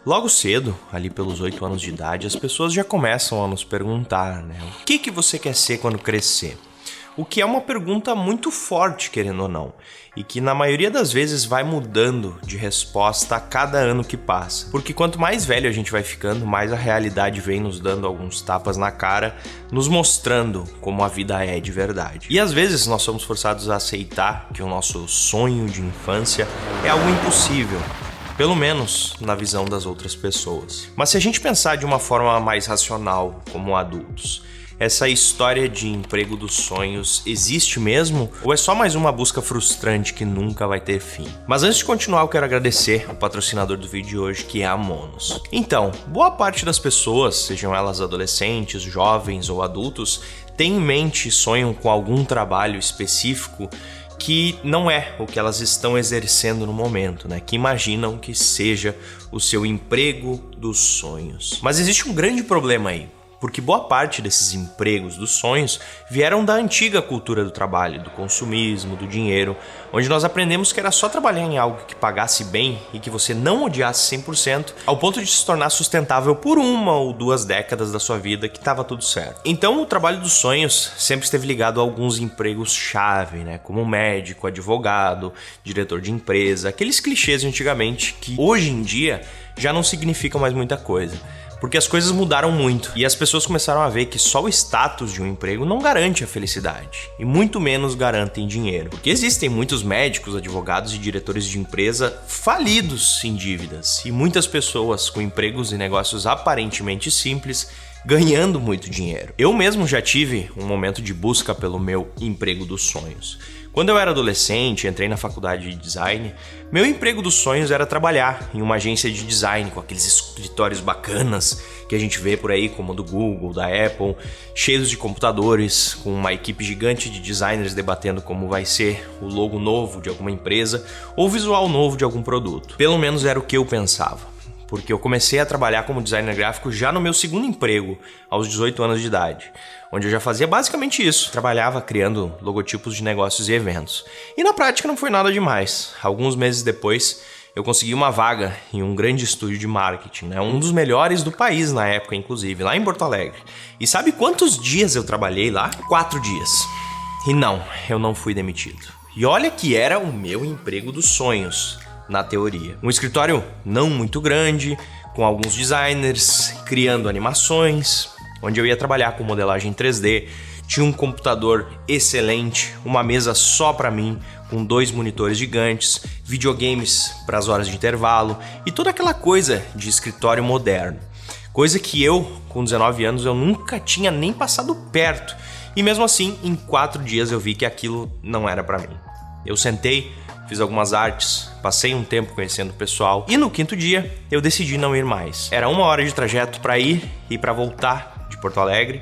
Logo cedo, ali pelos 8 anos de idade, as pessoas já começam a nos perguntar, né? O que você quer ser quando crescer? O que é uma pergunta muito forte, querendo ou não, e que na maioria das vezes vai mudando de resposta a cada ano que passa. Porque quanto mais velho a gente vai ficando, mais a realidade vem nos dando alguns tapas na cara, nos mostrando como a vida é de verdade. E às vezes nós somos forçados a aceitar que o nosso sonho de infância é algo impossível. Pelo menos na visão das outras pessoas. Mas se a gente pensar de uma forma mais racional, como adultos, essa história de emprego dos sonhos existe mesmo? Ou é só mais uma busca frustrante que nunca vai ter fim? Mas antes de continuar, eu quero agradecer o patrocinador do vídeo de hoje, que é a Monos. Então, boa parte das pessoas, sejam elas adolescentes, jovens ou adultos, tem em mente e sonham com algum trabalho específico que não é o que elas estão exercendo no momento, né? Que imaginam que seja o seu emprego dos sonhos. Mas existe um grande problema aí, porque boa parte desses empregos dos sonhos vieram da antiga cultura do trabalho, do consumismo, do dinheiro, onde nós aprendemos que era só trabalhar em algo que pagasse bem e que você não odiasse 100%, ao ponto de se tornar sustentável por 1 ou 2 décadas da sua vida, que estava tudo certo. Então o trabalho dos sonhos sempre esteve ligado a alguns empregos-chave, né? Como médico, advogado, diretor de empresa, aqueles clichês de antigamente que hoje em dia já não significam mais muita coisa. Porque as coisas mudaram muito e as pessoas começaram a ver que só o status de um emprego não garante a felicidade e muito menos garantem dinheiro. Porque existem muitos médicos, advogados e diretores de empresa falidos em dívidas e muitas pessoas com empregos e negócios aparentemente simples ganhando muito dinheiro. Eu mesmo já tive um momento de busca pelo meu emprego dos sonhos. Quando eu era adolescente, entrei na faculdade de design, meu emprego dos sonhos era trabalhar em uma agência de design com aqueles escritórios bacanas que a gente vê por aí, como o do Google, da Apple, cheios de computadores, com uma equipe gigante de designers debatendo como vai ser o logo novo de alguma empresa ou o visual novo de algum produto. Pelo menos era o que eu pensava. Porque eu comecei a trabalhar como designer gráfico já no meu segundo emprego, aos 18 anos de idade, onde eu já fazia basicamente isso, trabalhava criando logotipos de negócios e eventos. E na prática não foi nada demais. Alguns meses depois, eu consegui uma vaga em um grande estúdio de marketing, né? Um dos melhores do país na época, inclusive, lá em Porto Alegre. E sabe quantos dias eu trabalhei lá? 4 dias. E não, eu não fui demitido. E olha que era o meu emprego dos sonhos. Na teoria. Um escritório não muito grande, com alguns designers, criando animações, onde eu ia trabalhar com modelagem 3D, tinha um computador excelente, uma mesa só para mim, com 2 monitores gigantes, videogames para as horas de intervalo e toda aquela coisa de escritório moderno. Coisa que eu, com 19 anos, eu nunca tinha nem passado perto. E mesmo assim, em 4 dias eu vi que aquilo não era para mim. Eu sentei, fiz algumas artes, passei um tempo conhecendo o pessoal e no 5º dia eu decidi não ir mais. Era 1 hora de trajeto para ir e para voltar de Porto Alegre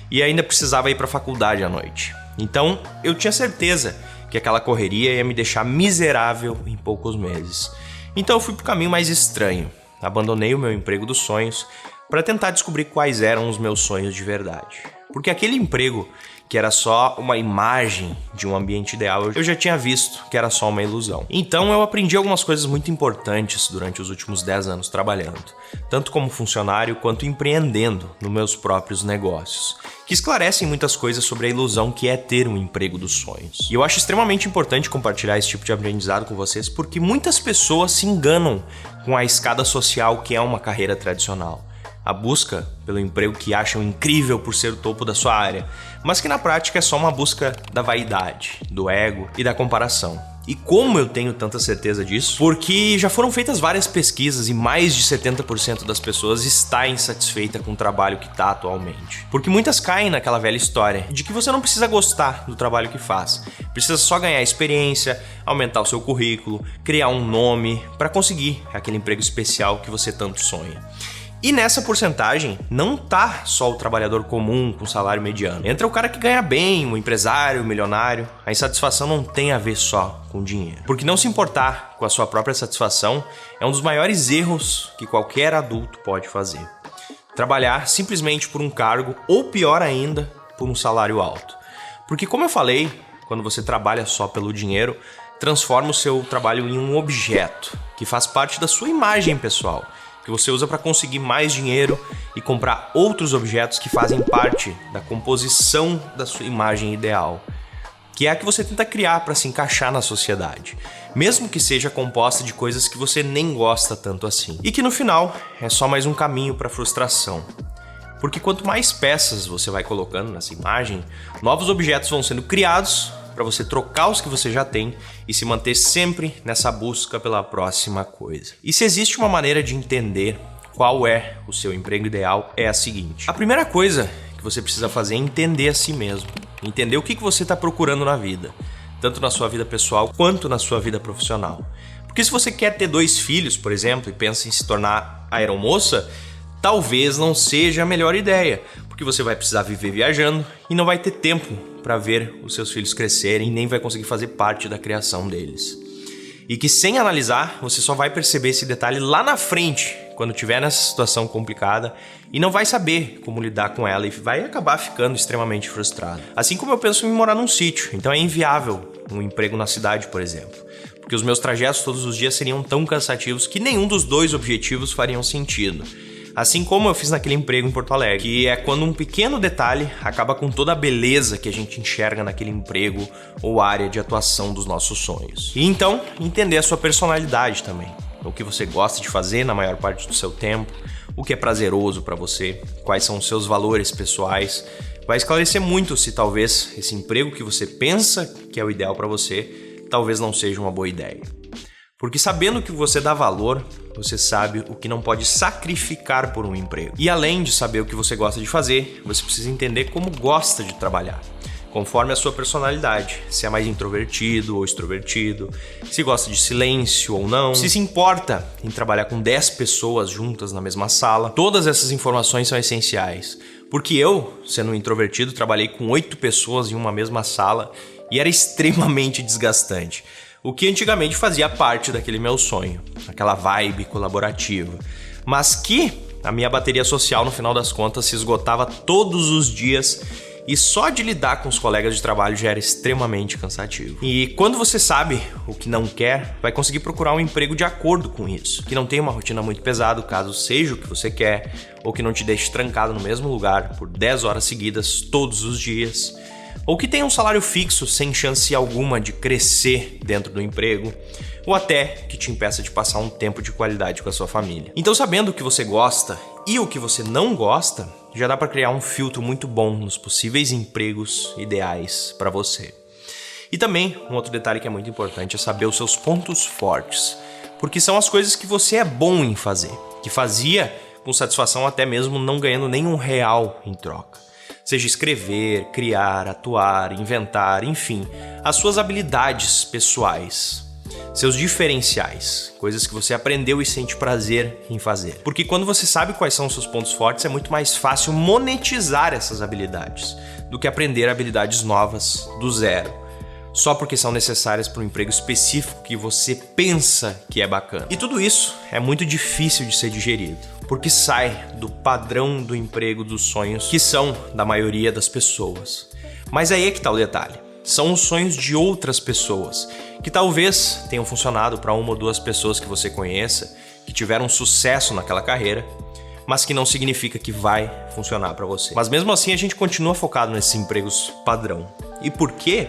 e ainda precisava ir para a faculdade à noite. Então eu tinha certeza que aquela correria ia me deixar miserável em poucos meses. Então eu fui para o caminho mais estranho. Abandonei o meu emprego dos sonhos para tentar descobrir quais eram os meus sonhos de verdade. Porque aquele emprego que era só uma imagem de um ambiente ideal, eu já tinha visto que era só uma ilusão. Então eu aprendi algumas coisas muito importantes durante os últimos 10 anos trabalhando, tanto como funcionário quanto empreendendo nos meus próprios negócios, que esclarecem muitas coisas sobre a ilusão que é ter um emprego dos sonhos. E eu acho extremamente importante compartilhar esse tipo de aprendizado com vocês, porque muitas pessoas se enganam com a escada social que é uma carreira tradicional. A busca pelo emprego que acham incrível por ser o topo da sua área, mas que na prática é só uma busca da vaidade, do ego e da comparação. E como eu tenho tanta certeza disso? Porque já foram feitas várias pesquisas e mais de 70% das pessoas está insatisfeita com o trabalho que está atualmente. Porque muitas caem naquela velha história de que você não precisa gostar do trabalho que faz. Precisa só ganhar experiência, aumentar o seu currículo, criar um nome para conseguir aquele emprego especial que você tanto sonha. E nessa porcentagem, não tá só o trabalhador comum com salário mediano. Entra o cara que ganha bem, o empresário, o milionário. A insatisfação não tem a ver só com dinheiro. Porque não se importar com a sua própria satisfação é um dos maiores erros que qualquer adulto pode fazer. Trabalhar simplesmente por um cargo ou, pior ainda, por um salário alto. Porque, como eu falei, quando você trabalha só pelo dinheiro, transforma o seu trabalho em um objeto que faz parte da sua imagem pessoal. que você usa para conseguir mais dinheiro e comprar outros objetos que fazem parte da composição da sua imagem ideal, que é a que você tenta criar para se encaixar na sociedade, mesmo que seja composta de coisas que você nem gosta tanto assim. E que no final é só mais um caminho para a frustração. Porque quanto mais peças você vai colocando nessa imagem, novos objetos vão sendo criados para você trocar os que você já tem e se manter sempre nessa busca pela próxima coisa. E se existe uma maneira de entender qual é o seu emprego ideal, é a seguinte. A primeira coisa que você precisa fazer é entender a si mesmo. Entender o que você está procurando na vida, tanto na sua vida pessoal quanto na sua vida profissional. Porque se você quer ter 2 filhos, por exemplo, e pensa em se tornar aeromoça, talvez não seja a melhor ideia, porque você vai precisar viver viajando e não vai ter tempo para ver os seus filhos crescerem e nem vai conseguir fazer parte da criação deles. E que sem analisar, você só vai perceber esse detalhe lá na frente, quando estiver nessa situação complicada, e não vai saber como lidar com ela e vai acabar ficando extremamente frustrado. Assim como eu penso em morar num sítio, então é inviável um emprego na cidade, por exemplo, porque os meus trajetos todos os dias seriam tão cansativos que nenhum dos 2 objetivos fariam sentido. Assim como eu fiz naquele emprego em Porto Alegre, que é quando um pequeno detalhe acaba com toda a beleza que a gente enxerga naquele emprego ou área de atuação dos nossos sonhos. E então, entender a sua personalidade também. O que você gosta de fazer na maior parte do seu tempo, o que é prazeroso para você, quais são os seus valores pessoais. Vai esclarecer muito se talvez esse emprego que você pensa que é o ideal para você, talvez não seja uma boa ideia. Porque sabendo que você dá valor, você sabe o que não pode sacrificar por um emprego. E além de saber o que você gosta de fazer, você precisa entender como gosta de trabalhar, conforme a sua personalidade, se é mais introvertido ou extrovertido, se gosta de silêncio ou não, se importa em trabalhar com 10 pessoas juntas na mesma sala. Todas essas informações são essenciais, porque eu, sendo um introvertido, trabalhei com 8 pessoas em uma mesma sala e era extremamente desgastante. O que antigamente fazia parte daquele meu sonho, aquela vibe colaborativa, mas que a minha bateria social no final das contas se esgotava todos os dias e só de lidar com os colegas de trabalho já era extremamente cansativo. E quando você sabe o que não quer, vai conseguir procurar um emprego de acordo com isso, que não tenha uma rotina muito pesada, caso seja o que você quer, ou que não te deixe trancado no mesmo lugar por 10 horas seguidas todos os dias, ou que tenha um salário fixo sem chance alguma de crescer dentro do emprego, ou até que te impeça de passar um tempo de qualidade com a sua família. Então, sabendo o que você gosta e o que você não gosta, já dá para criar um filtro muito bom nos possíveis empregos ideais para você. E também, um outro detalhe que é muito importante é saber os seus pontos fortes, porque são as coisas que você é bom em fazer, que fazia com satisfação até mesmo não ganhando nenhum real em troca. Seja escrever, criar, atuar, inventar, enfim, as suas habilidades pessoais, seus diferenciais, coisas que você aprendeu e sente prazer em fazer. Porque quando você sabe quais são os seus pontos fortes, é muito mais fácil monetizar essas habilidades do que aprender habilidades novas do zero, só porque são necessárias para um emprego específico que você pensa que é bacana. E tudo isso é muito difícil de ser digerido, porque sai do padrão do emprego dos sonhos que são da maioria das pessoas. Mas aí é que tá o detalhe. São os sonhos de outras pessoas, que talvez tenham funcionado para 1 ou 2 pessoas que você conheça, que tiveram sucesso naquela carreira, mas que não significa que vai funcionar para você. Mas mesmo assim a gente continua focado nesses empregos padrão. E por quê?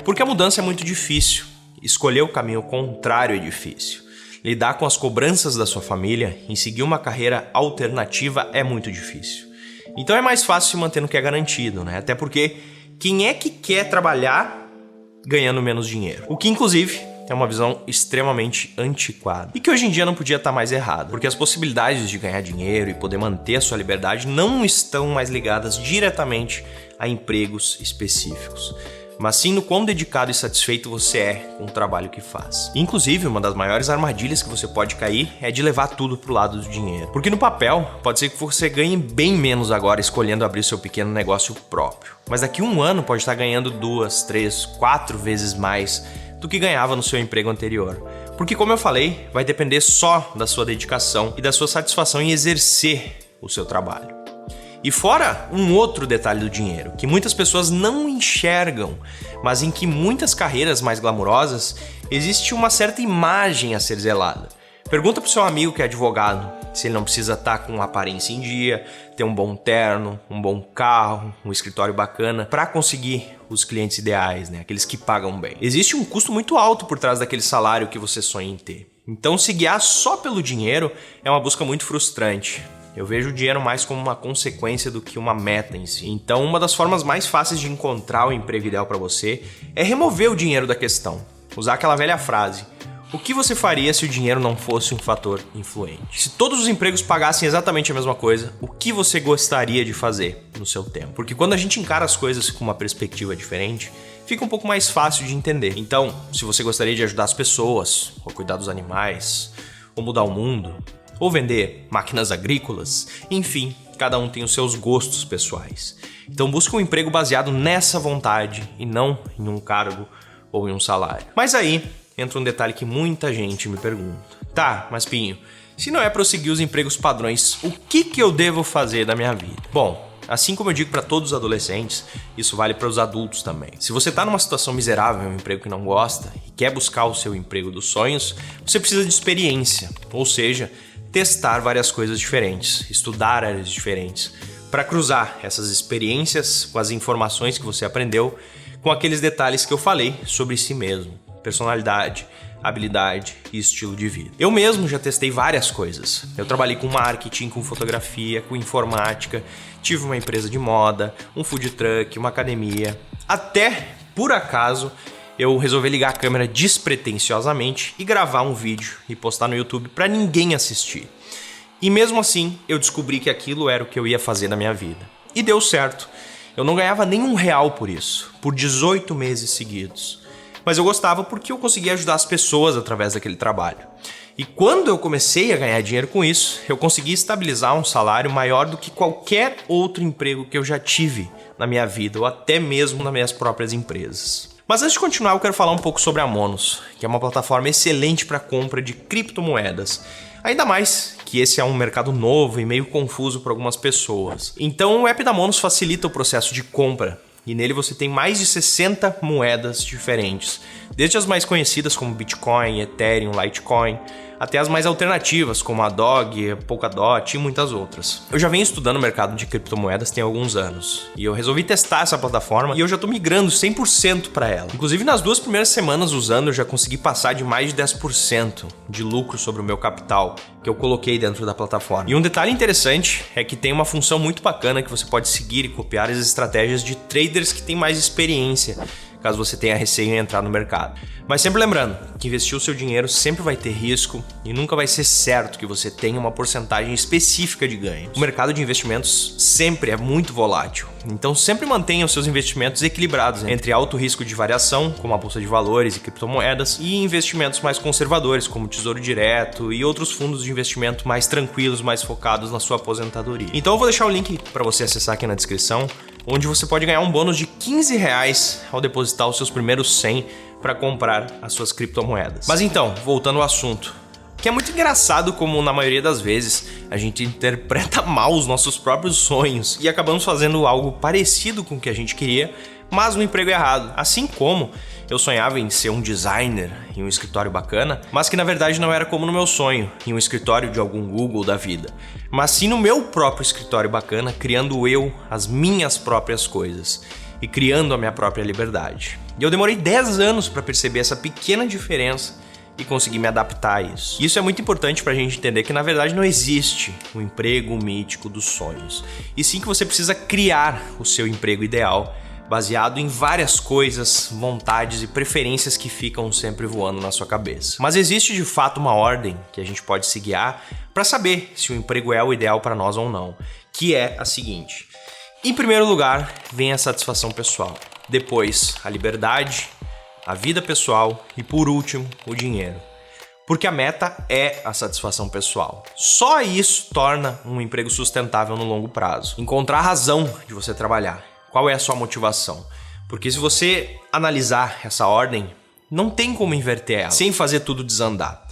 Porque a mudança é muito difícil. Escolher o caminho contrário é difícil. Lidar com as cobranças da sua família e seguir uma carreira alternativa é muito difícil. Então é mais fácil se manter no que é garantido, né? Até porque quem é que quer trabalhar ganhando menos dinheiro? O que, inclusive, é uma visão extremamente antiquada. E que hoje em dia não podia estar mais errado, porque as possibilidades de ganhar dinheiro e poder manter a sua liberdade não estão mais ligadas diretamente a empregos específicos, mas sim no quão dedicado e satisfeito você é com o trabalho que faz. Inclusive, uma das maiores armadilhas que você pode cair é de levar tudo pro lado do dinheiro. Porque no papel, pode ser que você ganhe bem menos agora escolhendo abrir seu pequeno negócio próprio. Mas daqui a 1 ano pode estar ganhando 2, 3, 4 vezes mais do que ganhava no seu emprego anterior. Porque, como eu falei, vai depender só da sua dedicação e da sua satisfação em exercer o seu trabalho. E fora um outro detalhe do dinheiro, que muitas pessoas não enxergam, mas em que muitas carreiras mais glamourosas existe uma certa imagem a ser zelada. Pergunta pro seu amigo que é advogado, se ele não precisa estar com aparência em dia, ter um bom terno, um bom carro, um escritório bacana para conseguir os clientes ideais, né? Aqueles que pagam bem. Existe um custo muito alto por trás daquele salário que você sonha em ter. Então, se guiar só pelo dinheiro é uma busca muito frustrante. Eu vejo o dinheiro mais como uma consequência do que uma meta em si. Então, uma das formas mais fáceis de encontrar o emprego ideal para você é remover o dinheiro da questão. Usar aquela velha frase: o que você faria se o dinheiro não fosse um fator influente? Se todos os empregos pagassem exatamente a mesma coisa, o que você gostaria de fazer no seu tempo? Porque quando a gente encara as coisas com uma perspectiva diferente, fica um pouco mais fácil de entender. Então, se você gostaria de ajudar as pessoas, ou cuidar dos animais, ou mudar o mundo, ou vender máquinas agrícolas, enfim, cada um tem os seus gostos pessoais. Então busca um emprego baseado nessa vontade e não em um cargo ou em um salário. Mas aí entra um detalhe que muita gente me pergunta. Tá, mas Pinho, se não é para eu seguir os empregos padrões, o que eu devo fazer da minha vida? Bom, assim como eu digo para todos os adolescentes, isso vale para os adultos também. Se você está numa situação miserável, um emprego que não gosta e quer buscar o seu emprego dos sonhos, você precisa de experiência, ou seja, testar várias coisas diferentes, estudar áreas diferentes, para cruzar essas experiências com as informações que você aprendeu com aqueles detalhes que eu falei sobre si mesmo, personalidade, habilidade e estilo de vida. Eu mesmo já testei várias coisas. Eu trabalhei com marketing, com fotografia, com informática, tive uma empresa de moda, um food truck, uma academia. Até, por acaso, eu resolvi ligar a câmera despretensiosamente e gravar um vídeo e postar no YouTube para ninguém assistir. E mesmo assim, eu descobri que aquilo era o que eu ia fazer na minha vida. E deu certo. Eu não ganhava nem R$1 por isso, por 18 meses seguidos. Mas eu gostava porque eu conseguia ajudar as pessoas através daquele trabalho. E quando eu comecei a ganhar dinheiro com isso, eu consegui estabilizar um salário maior do que qualquer outro emprego que eu já tive na minha vida, ou até mesmo nas minhas próprias empresas. Mas antes de continuar, eu quero falar um pouco sobre a Monos, que é uma plataforma excelente para compra de criptomoedas. Ainda mais que esse é um mercado novo e meio confuso para algumas pessoas. Então o app da Monos facilita o processo de compra. E nele você tem mais de 60 moedas diferentes, desde as mais conhecidas como Bitcoin, Ethereum, Litecoin, até as mais alternativas como a Dog, Polkadot e muitas outras. Eu já venho estudando o mercado de criptomoedas tem alguns anos, e eu resolvi testar essa plataforma e eu já estou migrando 100% para ela. Inclusive nas 2 primeiras semanas usando eu já consegui passar de mais de 10% de lucro sobre o meu capital que eu coloquei dentro da plataforma. E um detalhe interessante é que tem uma função muito bacana que você pode seguir e copiar as estratégias de traders que têm mais experiência, caso você tenha receio em entrar no mercado. Mas sempre lembrando que investir o seu dinheiro sempre vai ter risco e nunca vai ser certo que você tenha uma porcentagem específica de ganho. O mercado de investimentos sempre é muito volátil, então sempre mantenha os seus investimentos equilibrados entre alto risco de variação, como a bolsa de valores e criptomoedas, e investimentos mais conservadores, como Tesouro Direto e outros fundos de investimento mais tranquilos, mais focados na sua aposentadoria. Então eu vou deixar o link para você acessar aqui na descrição, onde você pode ganhar um bônus de R$15 ao depositar os seus primeiros 100 para comprar as suas criptomoedas. Mas então, voltando ao assunto, que é muito engraçado como na maioria das vezes a gente interpreta mal os nossos próprios sonhos e acabamos fazendo algo parecido com o que a gente queria, mas no emprego errado. Assim como eu sonhava em ser um designer em um escritório bacana, mas que na verdade não era como no meu sonho, em um escritório de algum Google da vida, mas sim no meu próprio escritório bacana, criando eu as minhas próprias coisas e criando a minha própria liberdade. E eu demorei 10 anos para perceber essa pequena diferença e conseguir me adaptar a isso. Isso é muito importante para a gente entender que na verdade não existe um emprego mítico dos sonhos, e sim que você precisa criar o seu emprego ideal, baseado em várias coisas, vontades e preferências que ficam sempre voando na sua cabeça. Mas existe de fato uma ordem que a gente pode se guiar para saber se o emprego é o ideal para nós ou não, que é a seguinte: em primeiro lugar, vem a satisfação pessoal, depois a liberdade, a vida pessoal e por último, o dinheiro. Porque a meta é a satisfação pessoal. Só isso torna um emprego sustentável no longo prazo. Encontrar a razão de você trabalhar. Qual é a sua motivação? Porque se você analisar essa ordem, não tem como inverter ela sem fazer tudo desandar.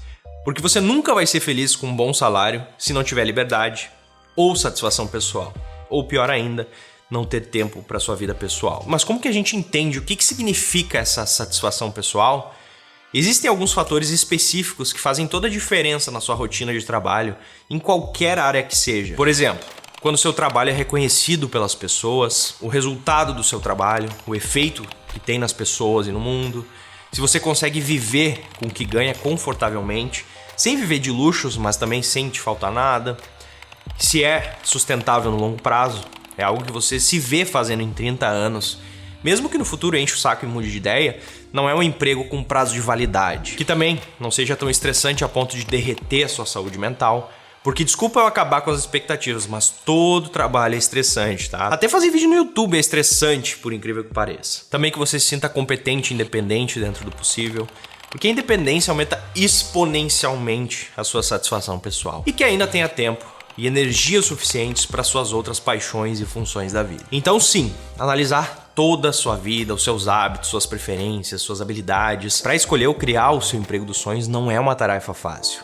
Porque você nunca vai ser feliz com um bom salário se não tiver liberdade ou satisfação pessoal. Ou pior ainda, não ter tempo para sua vida pessoal. Mas como que a gente entende o que significa essa satisfação pessoal? Existem alguns fatores específicos que fazem toda a diferença na sua rotina de trabalho, em qualquer área que seja. Por exemplo, quando o seu trabalho é reconhecido pelas pessoas, o resultado do seu trabalho, o efeito que tem nas pessoas e no mundo, se você consegue viver com o que ganha confortavelmente, sem viver de luxos, mas também sem te faltar nada, se é sustentável no longo prazo, é algo que você se vê fazendo em 30 anos, mesmo que no futuro enche o saco e mude de ideia, não é um emprego com prazo de validade, que também não seja tão estressante a ponto de derreter a sua saúde mental, porque desculpa eu acabar com as expectativas, mas todo trabalho é estressante, tá? Até fazer vídeo no YouTube é estressante, por incrível que pareça. Também que você se sinta competente e independente dentro do possível, porque a independência aumenta exponencialmente a sua satisfação pessoal. E que ainda tenha tempo e energia suficientes para suas outras paixões e funções da vida. Então sim, analisar toda a sua vida, os seus hábitos, suas preferências, suas habilidades, para escolher ou criar o seu emprego dos sonhos não é uma tarefa fácil.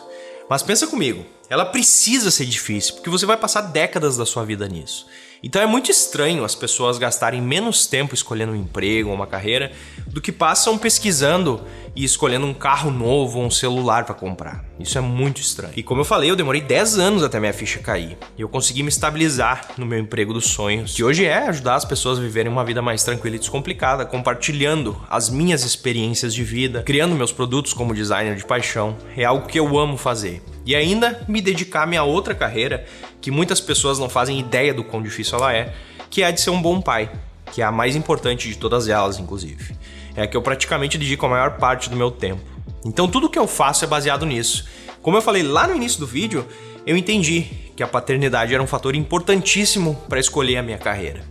Mas pensa comigo, ela precisa ser difícil, porque você vai passar décadas da sua vida nisso. Então é muito estranho as pessoas gastarem menos tempo escolhendo um emprego ou uma carreira do que passam pesquisando e escolhendo um carro novo ou um celular para comprar. Isso é muito estranho. E como eu falei, eu demorei 10 anos até minha ficha cair. E eu consegui me estabilizar no meu emprego dos sonhos, que hoje é ajudar as pessoas a viverem uma vida mais tranquila e descomplicada, compartilhando as minhas experiências de vida, criando meus produtos como designer de paixão. É algo que eu amo fazer. E ainda me dedicar à minha outra carreira, que muitas pessoas não fazem ideia do quão difícil ela é, que é a de ser um bom pai, que é a mais importante de todas elas, inclusive. É a que eu praticamente dedico a maior parte do meu tempo. Então tudo que eu faço é baseado nisso. Como eu falei lá no início do vídeo, eu entendi que a paternidade era um fator importantíssimo para escolher a minha carreira.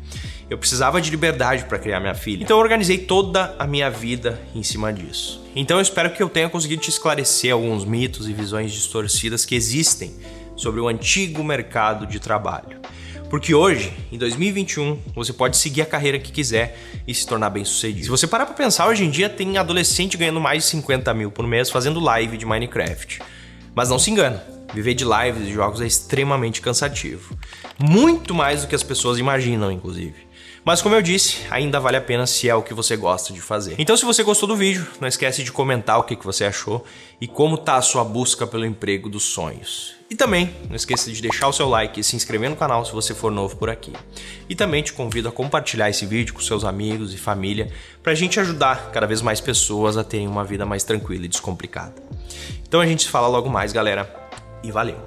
Eu precisava de liberdade para criar minha filha. Então eu organizei toda a minha vida em cima disso. Então eu espero que eu tenha conseguido te esclarecer alguns mitos e visões distorcidas que existem sobre o antigo mercado de trabalho. Porque hoje, em 2021, você pode seguir a carreira que quiser e se tornar bem-sucedido. Se você parar para pensar, hoje em dia tem adolescente ganhando mais de 50 mil por mês fazendo live de Minecraft. Mas não se engana, viver de lives e jogos é extremamente cansativo. Muito mais do que as pessoas imaginam, inclusive. Mas como eu disse, ainda vale a pena se é o que você gosta de fazer. Então se você gostou do vídeo, não esquece de comentar o que você achou e como tá a sua busca pelo emprego dos sonhos. E também não esqueça de deixar o seu like e se inscrever no canal se você for novo por aqui. E também te convido a compartilhar esse vídeo com seus amigos e família pra gente ajudar cada vez mais pessoas a terem uma vida mais tranquila e descomplicada. Então a gente se fala logo mais, galera, e valeu!